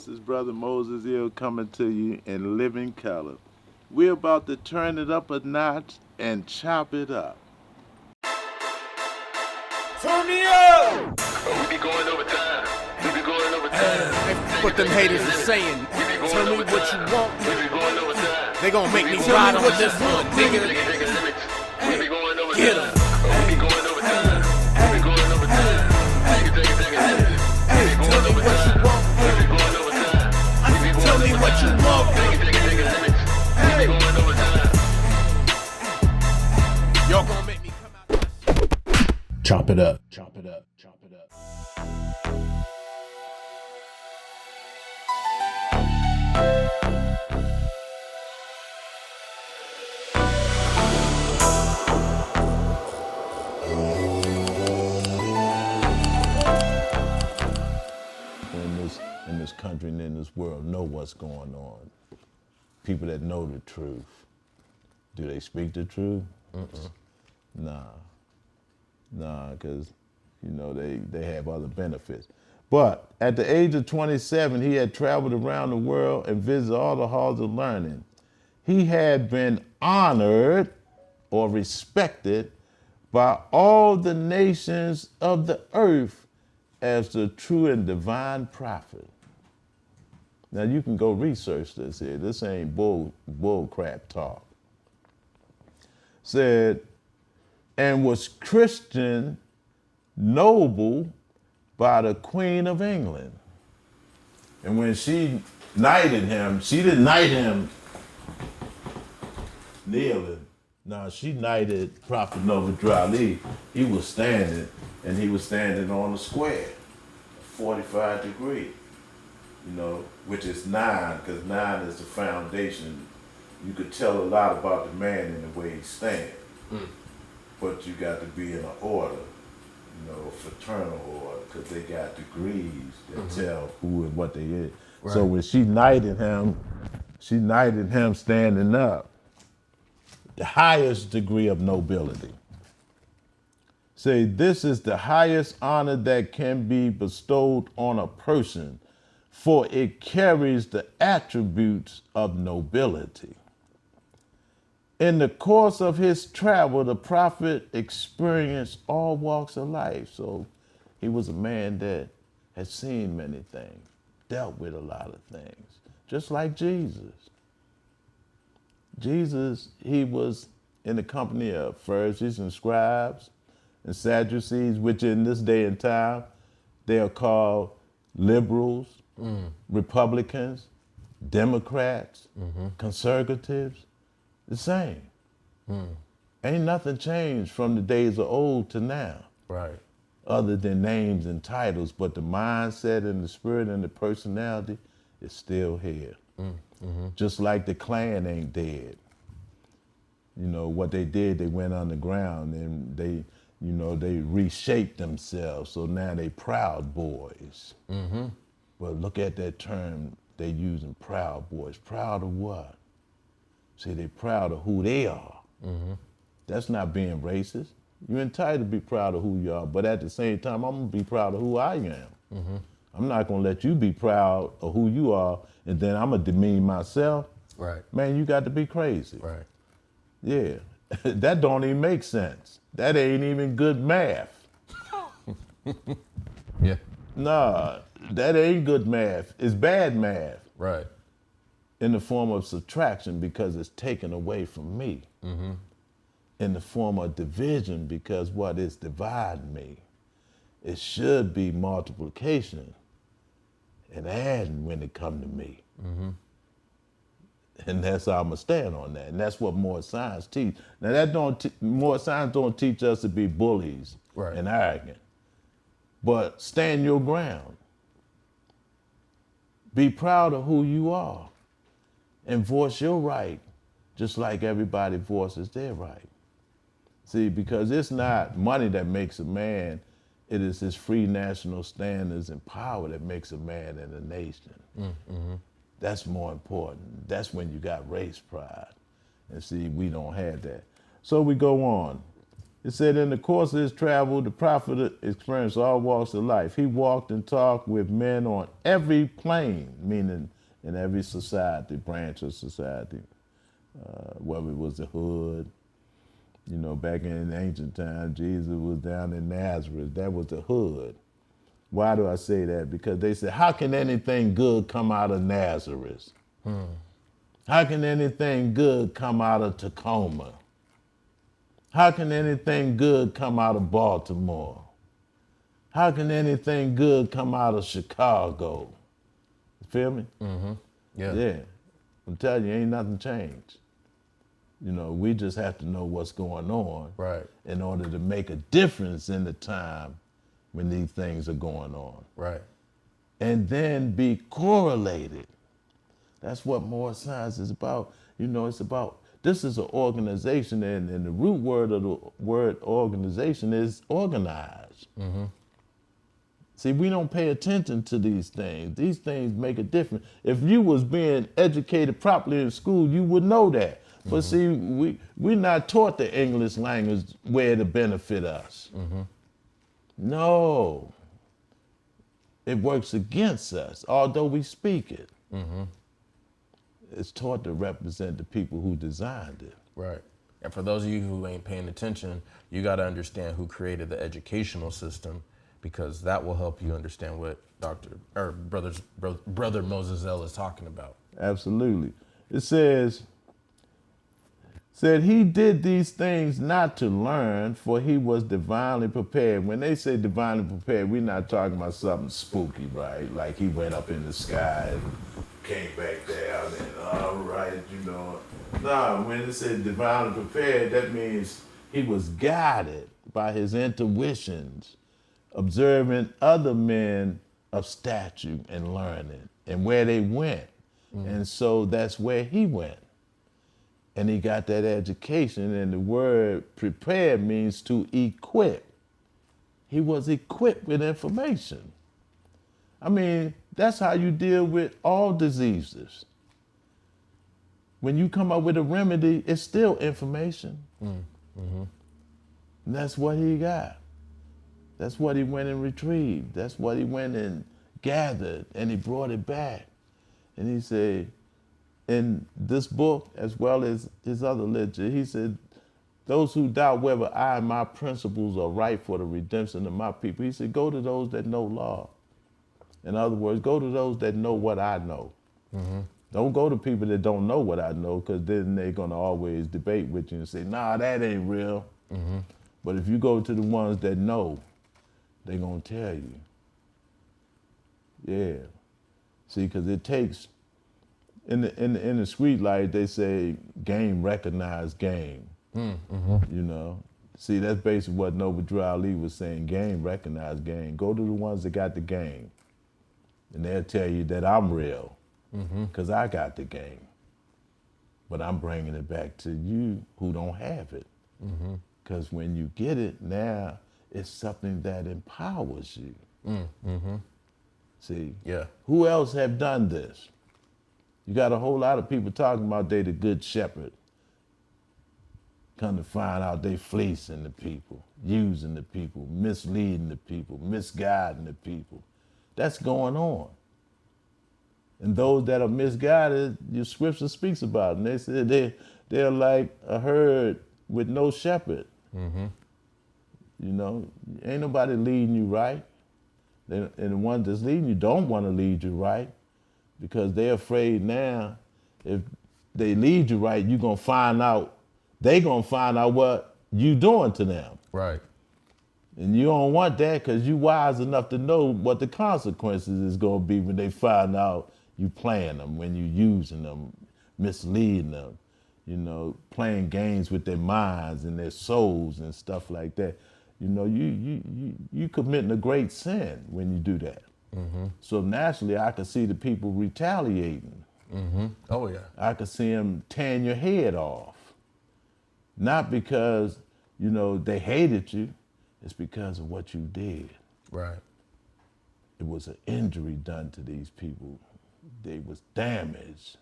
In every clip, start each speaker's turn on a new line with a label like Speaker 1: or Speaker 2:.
Speaker 1: This is Brother Moses-el coming to you in living color. We're about to turn it up a notch and chop it up.
Speaker 2: Turn me up!
Speaker 3: We be going over time. We be going over time.
Speaker 2: What them haters are saying. Tell me what you want.
Speaker 3: We be going over time.
Speaker 2: They gon' make me ride on this one, nigga.
Speaker 3: We be going over
Speaker 2: Get
Speaker 3: time.
Speaker 2: 'em.
Speaker 3: We be going over time. We be going over time. Take it, limit. We be going over time. We be going over time. We be going
Speaker 2: Tell me
Speaker 3: over
Speaker 2: what you
Speaker 3: time.
Speaker 2: want.
Speaker 3: Take it, limit. We be going over time.
Speaker 2: Y'all gon' make me come out.
Speaker 4: Chop it up. Chop it up. Chop it up. In this country and in this world know what's going on. People that know the truth. Do they speak the truth? Nah, because they have other benefits. But at the age of 27, he had traveled around the world and visited all the halls of learning. He had been honored or respected by all the nations of the earth as the true and divine prophet. Now you can go research this here. This ain't bull crap talk. Said, and was Christian noble by the Queen of England. And when she knighted him, she didn't knight him kneeling. No, she knighted Prophet Noble Ali. He was standing, and he was standing on a square, 45 degrees, which is 9, because 9 is the foundation. You could tell a lot about the man in the way he stands. But you got to be in an order, fraternal order, because they got degrees that tell who and what they is. Right. So when she knighted him standing up, the highest degree of nobility. Say, this is the highest honor that can be bestowed on a person, for it carries the attributes of nobility. In the course of his travel, the prophet experienced all walks of life. So he was a man that had seen many things, dealt with a lot of things, just like Jesus. Jesus, he was in the company of Pharisees and scribes and Sadducees, which in this day and time, they are called liberals, Republicans, Democrats, conservatives. The same. Ain't nothing changed from the days of old to now. Right.
Speaker 1: Other than names and titles, but the mindset and the spirit and the personality is still here. Just like the Klan ain't dead. What they did, they went underground and they reshaped themselves. So now they Proud Boys. But look at that term they using, Proud Boys. Proud of what? See, they're proud of who they are. That's not being racist. You're entitled to be proud of who you are, but at the same time, I'm gonna be proud of who I am. I'm not gonna let you be proud of who you are, and then I'm gonna demean myself.
Speaker 4: Right.
Speaker 1: Man, you got to be crazy.
Speaker 4: Right.
Speaker 1: Yeah, that don't even make sense. That ain't even good math.
Speaker 4: Yeah.
Speaker 1: Nah, that ain't good math. It's bad math.
Speaker 4: Right.
Speaker 1: In the form of subtraction because it's taken away from me. In the form of division because what is dividing me. It should be multiplication and adding when it come to me. And that's how I'm gonna stand on that. And that's what more science teach. Now more science don't teach us to be bullies and arrogant, but stand your ground. Be proud of who you are. And voice your right, just like everybody voices their right. See, because it's not money that makes a man, it is his free national standards and power that makes a man in a nation. That's more important. That's when you got race pride. And see, we don't have that. So we go on.
Speaker 4: It said, in the course of his travel, the prophet experienced all walks of life. He walked and talked with men on every plane, meaning in every society, branch of society, whether it was the hood. You know, back in ancient times, Jesus was down in Nazareth. That was the hood. Why do I say that? Because they said, how can anything good come out of Nazareth? How can anything good come out of Tacoma? How can anything good come out of Baltimore? How can anything good come out of Chicago? You feel me?
Speaker 5: Yeah.
Speaker 4: Yeah. I'm telling you, ain't nothing changed. You know, we just have to know what's going on
Speaker 5: Right.
Speaker 4: in order to make a difference in the time when these things are going on.
Speaker 5: Right.
Speaker 4: And then be correlated. That's what more science is about. You know, it's about, this is an organization, and the root word of the word organization is organized. See, we don't pay attention to these things. These things make a difference. If you was being educated properly in school, you would know that. But see, we're not taught the English language where to benefit us. No. It works against us, although we speak it. It's taught to represent the people who designed it.
Speaker 5: Right. And for those of you who ain't paying attention, you got to understand who created the educational system, because that will help you understand what Brother Moses-el is talking about.
Speaker 4: Absolutely. It said he did these things not to learn, for he was divinely prepared. When they say divinely prepared, we're not talking about something spooky, right? Like he went up in the sky and came back down and all right, you know. No, when it said divinely prepared, that means he was guided by his intuitions, observing other men of stature and learning and where they went. And so that's where he went. And he got that education, and the word prepared means to equip. He was equipped with information. I mean, that's how you deal with all diseases. When you come up with a remedy, it's still information. And that's what he got. That's what he went and retrieved. That's what he went and gathered, and he brought it back. And he said, in this book, as well as his other literature, he said, those who doubt whether I and my principles are right for the redemption of my people, he said, go to those that know law. In other words, go to those that know what I know. Don't go to people that don't know what I know, because then they're going to always debate with you and say, nah, that ain't real. But if you go to the ones that know, they're going to tell you. Yeah. See, because it takes, in the street life, they say game recognize game. You know, see, that's basically what Noble Drew Ali was saying. Game recognize game. Go to the ones that got the game, and they'll tell you that I'm real, because I got the game. But I'm bringing it back to you who don't have it, because when you get it now, it's something that empowers you. See,
Speaker 5: Yeah.
Speaker 4: who else have done this? You got a whole lot of people talking about they the good shepherd. Come to find out they fleecing the people, using the people, misleading the people, misguiding the people. That's going on. And those that are misguided, your scripture speaks about them. They said they're like a herd with no shepherd. You know, ain't nobody leading you right. And the ones that's leading you don't want to lead you right, because they're afraid now if they lead you right, you're going to find out, they going to find out what you doing to them.
Speaker 5: Right.
Speaker 4: And you don't want that, because you wise enough to know what the consequences is going to be when they find out you playing them, when you using them, misleading them, you know, playing games with their minds and their souls and stuff like that. You know, you committing a great sin when you do that. So naturally, I could see the people retaliating.
Speaker 5: Oh, yeah.
Speaker 4: I could see them tearing your head off. Not because, you know, they hated you. It's because of what you did.
Speaker 5: Right.
Speaker 4: It was an injury done to these people. They was damaged.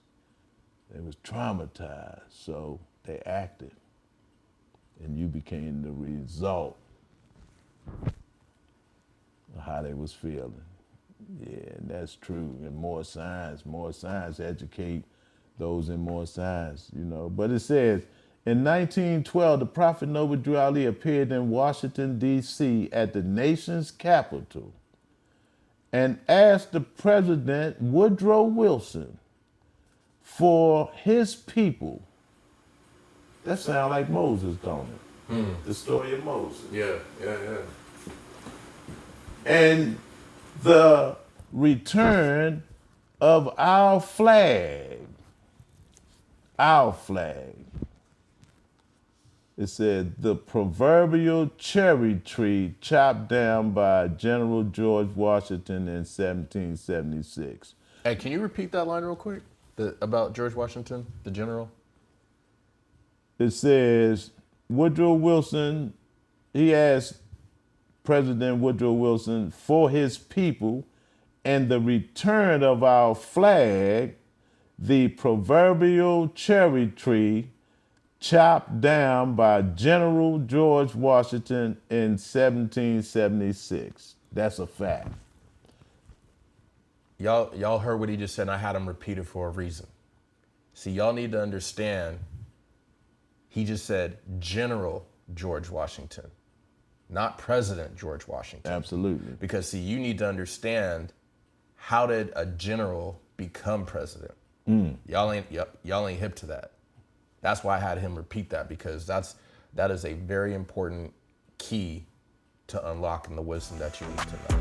Speaker 4: They was traumatized. So they acted.
Speaker 1: and you became the result of how they was feeling. Yeah, and that's true. And more science educate those in more science, you know. But it says, in 1912, the Prophet Noble Ali appeared in Washington, D.C. at the nation's capital and asked the President Woodrow Wilson for his people. That sounds like Moses, don't it? The story of Moses.
Speaker 5: Yeah.
Speaker 1: And the return of our flag. Our flag. It said, the proverbial cherry tree chopped down by General George Washington in 1776.
Speaker 5: Hey, can you repeat that line real quick? About George Washington, the general?
Speaker 1: It says, Woodrow Wilson, he asked President Woodrow Wilson for his people and the return of our flag, the proverbial cherry tree chopped down by General George Washington in 1776. That's a fact.
Speaker 5: Y'all heard what he just said, and I had him repeat it for a reason. See, y'all need to understand, he just said General George Washington, not President George Washington.
Speaker 1: Absolutely.
Speaker 5: Because see, you need to understand, how did a general become president? Y'all ain't hip to that. That's why I had him repeat that, because that is a very important key to unlocking the wisdom that you need to know.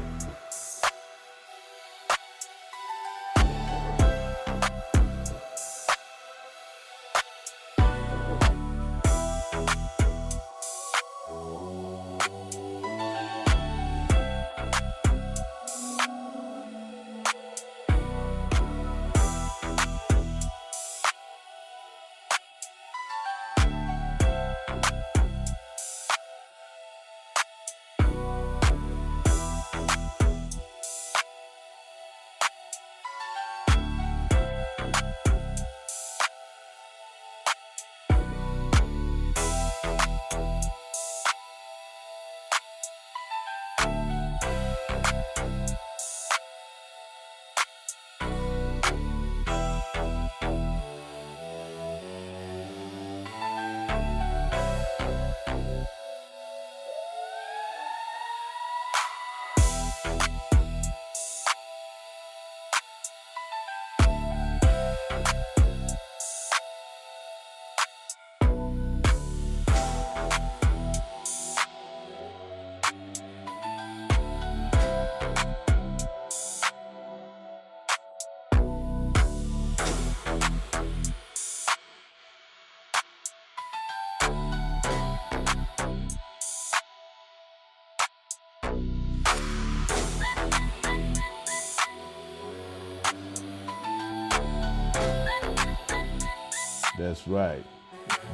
Speaker 1: That's right.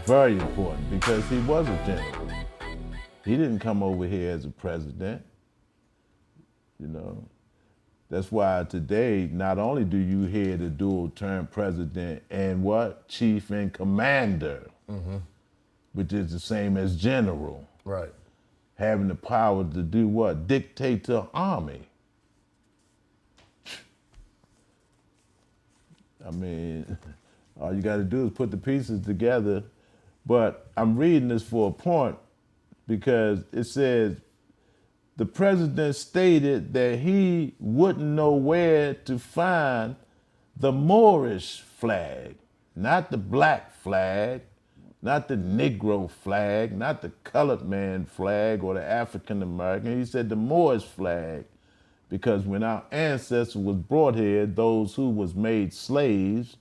Speaker 1: Very important, because he was a general. He didn't come over here as a president, you know. That's why today, not only do you hear the dual term president and what? Chief and commander, which is the same as general.
Speaker 5: Right.
Speaker 1: Having the power to do what? Dictate to an army. I mean, all you got to do is put the pieces together. But I'm reading this for a point, because it says the president stated that he wouldn't know where to find the Moorish flag, not the black flag, not the Negro flag, not the colored man flag or the African American. He said the Moorish flag, because when our ancestors was brought here, those who was made slaves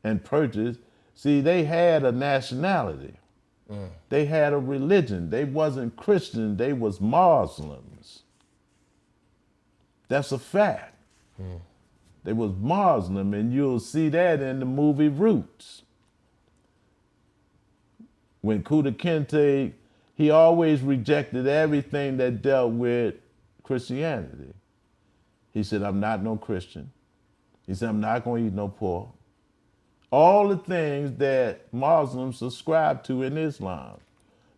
Speaker 1: and purchased, see, they had a nationality. They had a religion. They wasn't Christian, they was Muslims. That's a fact. They was Muslim, and you'll see that in the movie Roots. When Kuta Kinte, he always rejected everything that dealt with Christianity. He said, I'm not no Christian. He said, I'm not going to eat no pork. All the things that Muslims subscribe to in Islam.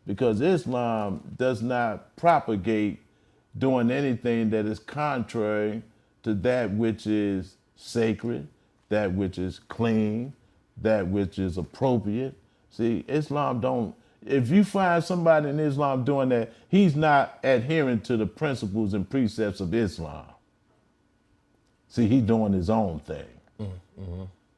Speaker 1: because Islam does not propagate doing anything that is contrary to that which is sacred, that which is clean, that which is appropriate. See, Islam don't, if you find somebody in Islam doing that, he's not adhering to the principles and precepts of Islam. See, he's doing his own thing.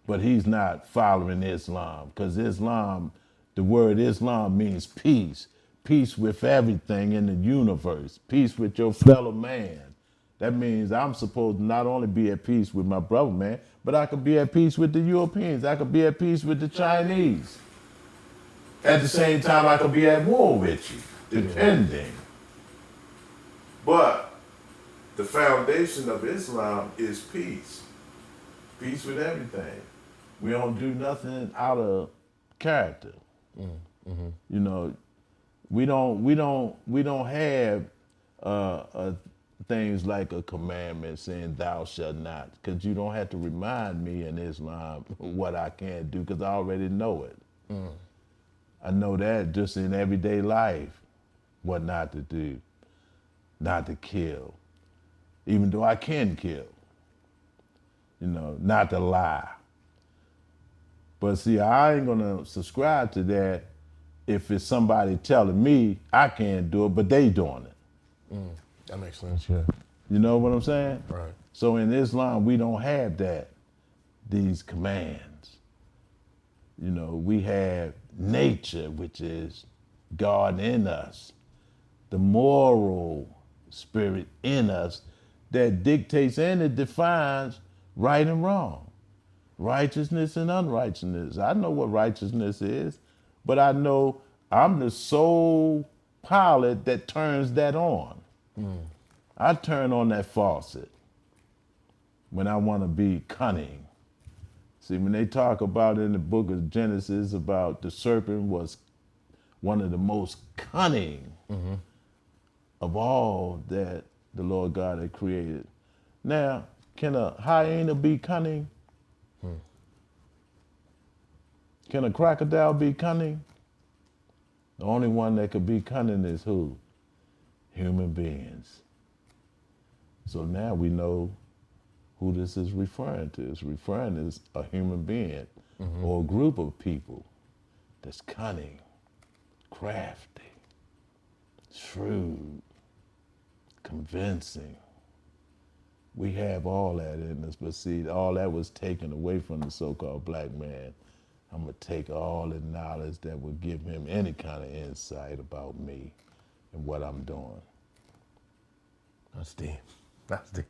Speaker 1: But he's not following Islam, because Islam, the word Islam means peace. Peace with everything in the universe. Peace with your fellow man. That means I'm supposed to not only be at peace with my brother man, but I could be at peace with the Europeans. I could be at peace with the Chinese. At the same time, I could be at war with you, depending. But the foundation of Islam is peace. Peace with everything. We don't do nothing out of character. You know, we don't have things like a commandment saying thou shalt not, because you don't have to remind me in Islam what I can't do, because I already know it. I know that just in everyday life, what not to do, not to kill, even though I can kill. You know, not to lie. But see, I ain't gonna subscribe to that if it's somebody telling me I can't do it, but they doing it.
Speaker 5: That makes sense, yeah.
Speaker 1: You know what I'm saying?
Speaker 5: Right.
Speaker 1: So in Islam, we don't have that, these commands. You know, we have nature, which is God in us, the moral spirit in us that dictates and it defines right and wrong, righteousness and unrighteousness. I know what righteousness is, but I know I'm the sole pilot that turns that on. I turn on that faucet when I want to be cunning. See, when they talk about in the book of Genesis about the serpent was one of the most cunning of all that the Lord God had created. Now, can a hyena be cunning? Can a crocodile be cunning? The only one that could be cunning is who? Human beings. So now we know who this is referring to. It's referring to a human being or a group of people that's cunning, crafty, shrewd, convincing. We have all that in us, but see, all that was taken away from the so-called black man. I'm gonna take all the knowledge that would give him any kind of insight about me and what I'm doing.
Speaker 5: That's deep. That's deep.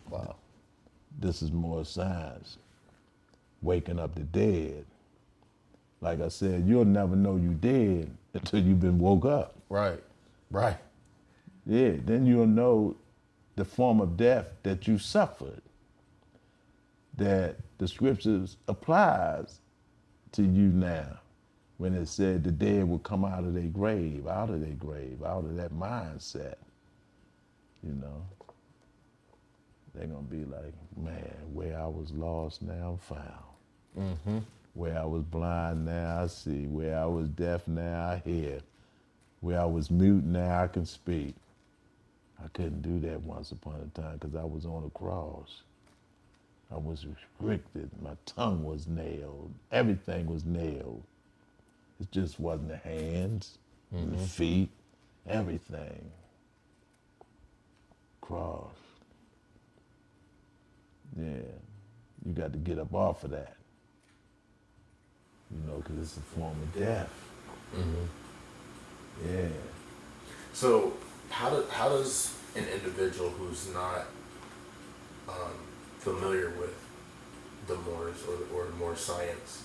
Speaker 5: Wow.
Speaker 1: This is more science. Waking up the dead. Like I said, you'll never know you dead until you've been woke up.
Speaker 5: Right. Right.
Speaker 1: Yeah, then you'll know the form of death that you suffered, that the scriptures applies to you now when it said the dead will come out of their grave, out of that mindset, you know. They're gonna be like, man, where I was lost, now I'm found. Where I was blind, now I see. Where I was deaf, now I hear. Where I was mute, now I can speak. I couldn't do that once upon a time because I was on a cross. I was restricted. My tongue was nailed. Everything was nailed. It just wasn't the hands, and the feet, everything. Cross. Yeah, you got to get up off of that. You know, because it's a form of death. Yeah.
Speaker 5: So how does an individual who's not familiar with the Moors or more science,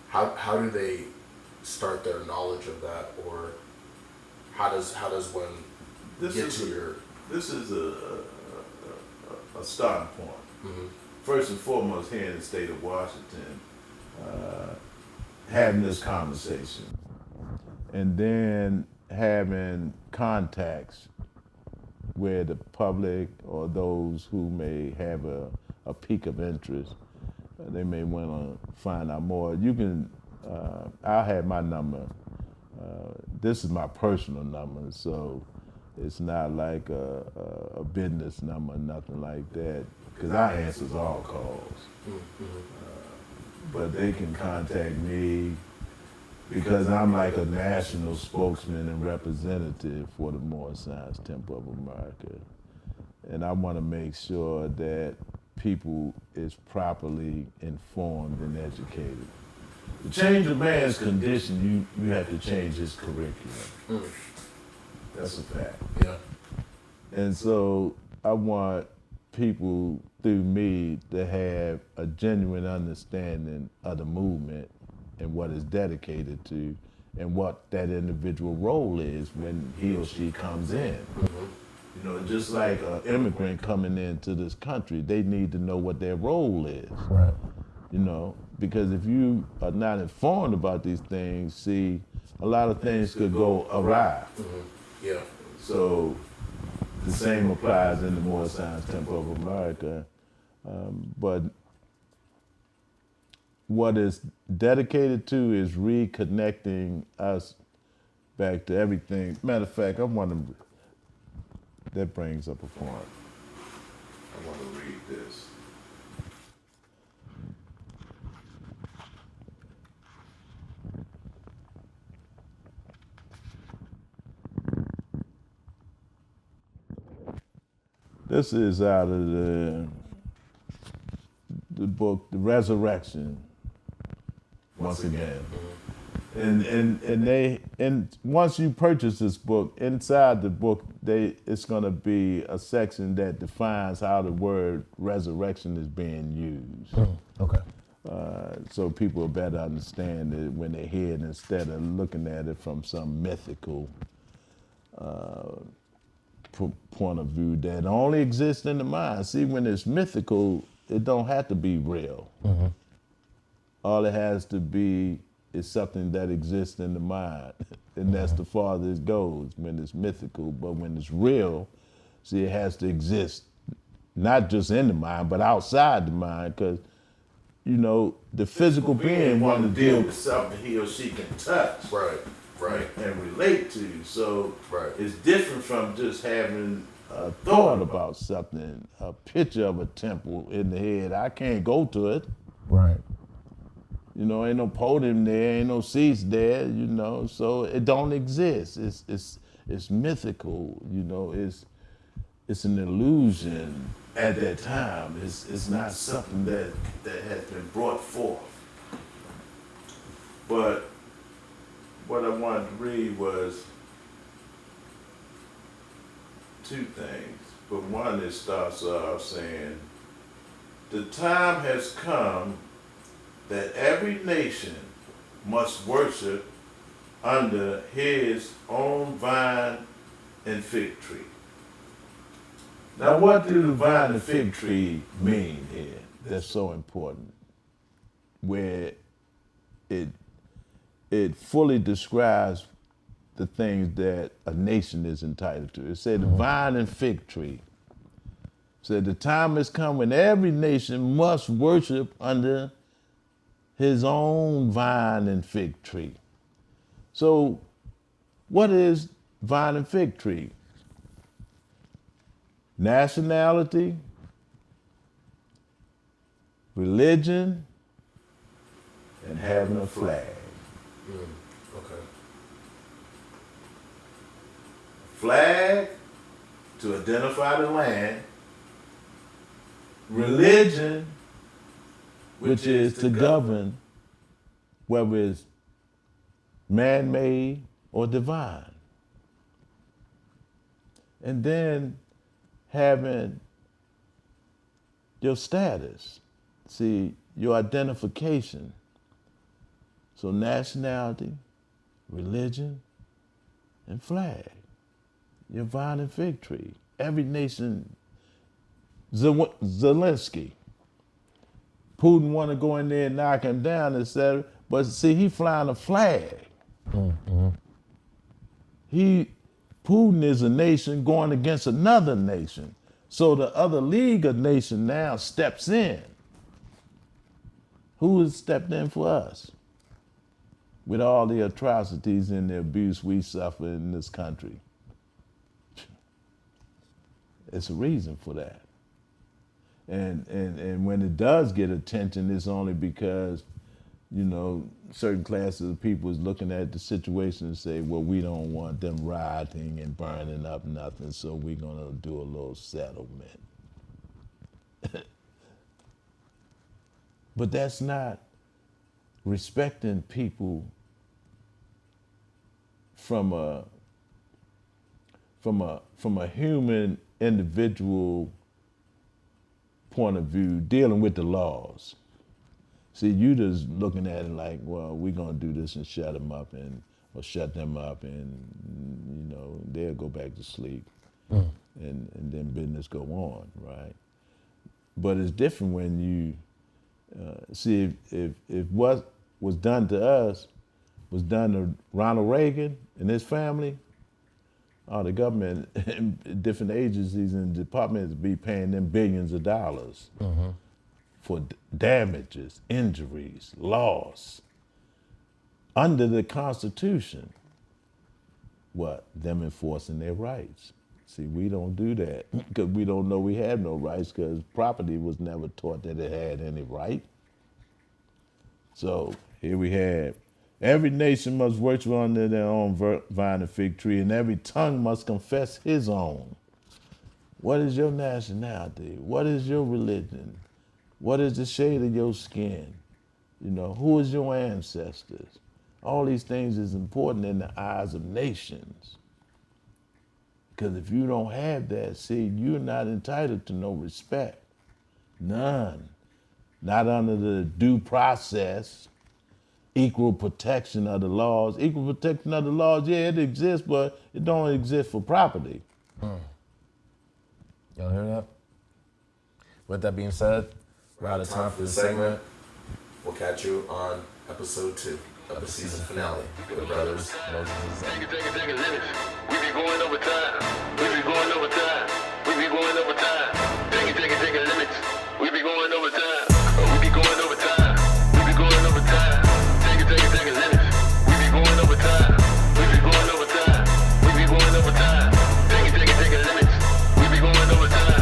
Speaker 5: how do they start their knowledge of that, or how does one get to your?
Speaker 1: This is a starting point. First and foremost, here in the state of Washington, having this conversation, and then having contacts where the public or those who may have a peak of interest, they may want to find out more. You can I'll have my number. This is my personal number, so it's not like a business number, nothing like that, because I answers all calls. But they can contact me because I'm like a national spokesman and representative for the Moore-Science Temple of America. And I want to make sure that people is properly informed and educated. To change a man's condition, you have to change his curriculum. That's a fact.
Speaker 5: Yeah.
Speaker 1: And so I want people through me to have a genuine understanding of the movement and what it's dedicated to and what that individual role is when he or she comes in. You know, just like an immigrant coming into this country, they need to know what their role is.
Speaker 5: Right.
Speaker 1: You know, because if you are not informed about these things, see, a lot of things could go awry.
Speaker 5: Yeah.
Speaker 1: So the same applies in the Moore-Science Temple of America. But what it's dedicated to is reconnecting us back to everything. Matter of fact, that brings up a point. I want to read this. This is out of the book, The Resurrection, once again. And once you purchase this book, inside the book, it's going to be a section that defines how the word resurrection is being used.
Speaker 5: Okay.
Speaker 1: So people will better understand it when they hear it instead of looking at it from some mythical point of view that only exists in the mind. See, when it's mythical, it don't have to be real. All it has to be is something that exists in the mind, and that's the farther it goes when it's mythical. But when it's real, see, it has to exist not just in the mind, but outside the mind, because you know the physical being want to deal with something he or she can touch.
Speaker 5: Right.
Speaker 1: And relate to. So
Speaker 5: Right.
Speaker 1: it's different from just having a thought about something, a picture of a temple in the head. I can't go to it.
Speaker 5: Right.
Speaker 1: You know, ain't no podium there, ain't no seats there, you know, so it don't exist. It's mythical, you know, it's an illusion at that time. It's not something that has been brought forth. But what I wanted to read was two things. But one, it starts off saying, the time has come that every nation must worship under his own vine and fig tree. Now, what do the vine and fig tree mean here? That's so important. Where it fully describes the things that a nation is entitled to. It said the vine and fig tree. It said the time has come when every nation must worship under his own vine and fig tree. So what is vine and fig tree? Nationality, religion, and having a flag.
Speaker 5: Okay.
Speaker 1: Flag to identify the land, religion, which is to govern whether it's man-made or divine. And then having your status, see, your identification. So nationality, religion, and flag. Your vine and fig tree. Every nation, Zelensky. Putin want to go in there and knock him down, etc. But see, he flying a flag. Putin is a nation going against another nation. So the other League of Nations now steps in. Who has stepped in for us? with all the atrocities and the abuse we suffer in this country. It's a reason for that. And when it does get attention, it's only because, you know, certain classes of people is looking at the situation and say, well, we don't want them rioting and burning up nothing, so we're gonna do a little settlement. But that's not respecting people from a human individual point of view, dealing with the laws. See, you just looking at it like, well, we're gonna do this and shut them up or shut them up, and you know they'll go back to sleep, and then business go on, right? But it's different when you see if what was done to us was done to Ronald Reagan and his family. The government, different agencies and departments be paying them billions of dollars for damages, injuries, loss under the Constitution. What? Them enforcing their rights. See, we don't do that because we don't know we have no rights because property was never taught that it had any right. So here we have, every nation must worship under their own vine and fig tree, and every tongue must confess his own. What is your nationality? What is your religion? What is the shade of your skin? You know, who is your ancestors? All these things is important in the eyes of nations. Because if you don't have that, see, you're not entitled to no respect. None. Not under the due process, equal protection of the laws. Equal protection of the laws, yeah, it exists, but it don't exist for property.
Speaker 5: Y'all hear that? With that being said, we're out of time for this segment. We'll catch you on episode 2 of the season finale with Brothers Moses-el.
Speaker 3: Take it, limits. We be going over time. We be going over time. We be going over time. Take it, limits. We be going over time. We be going over time. We be going over time. Take it, limits. We be going over time. We be going over time. We be going over time. Take it, limits. We be going over time.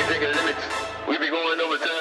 Speaker 3: Take it, limits. We be going over time.